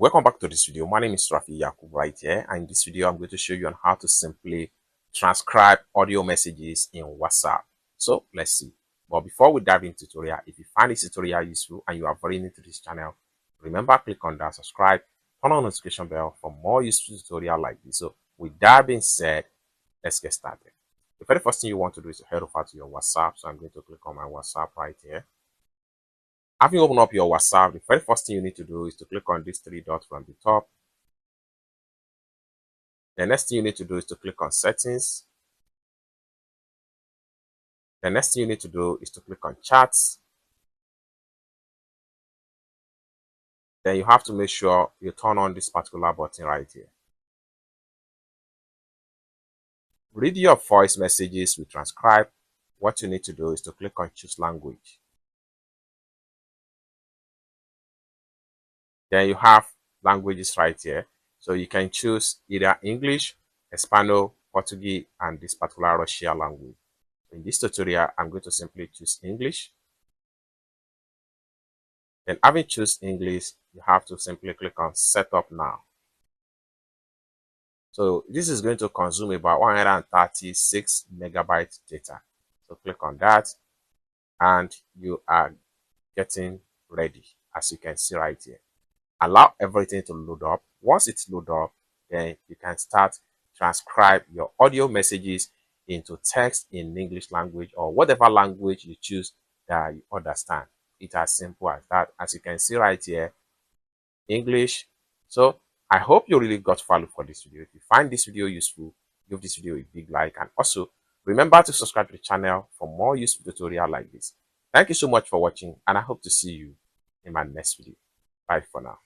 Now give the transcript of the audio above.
Welcome back to this video. My name is Rafi Yakub right here, and in this video I'm going to show you on how to simply transcribe audio messages in WhatsApp. So let's see. But before we dive into tutorial, if you find this tutorial useful and you are very new to this channel, remember click on that subscribe, turn on the notification bell for more useful tutorial like this. So with that being said, let's get started. The very first thing you want to do is to head over to your WhatsApp. So I'm going to click on my WhatsApp right here. Having opened up your WhatsApp, the very first thing you need to do is to click on these three dots from the top. The next thing you need to do is to click on settings. The next thing you need to do is to click on chats. Then you have to make sure you turn on this particular button right here. Read your voice messages with transcribe. What you need to do is to click on choose language. Then you have languages right here. So you can choose either English, Espanol, Portuguese, and this particular Russian language. In this tutorial, I'm going to simply choose English. Then having choose English, you have to simply click on Setup Now. So this is going to consume about 136 megabytes data. So click on that and you are getting ready, as you can see right here. Allow everything to load up. Once it's loaded up, then you can start transcribe your audio messages into text in English language or whatever language you choose that you understand. It's as simple as that. As you can see right here, English. So I hope you really got value for this video. If you find this video useful, give this video a big like, and also remember to subscribe to the channel for more useful tutorial like this. Thank you so much for watching, and I hope to see you in my next video. Bye for now.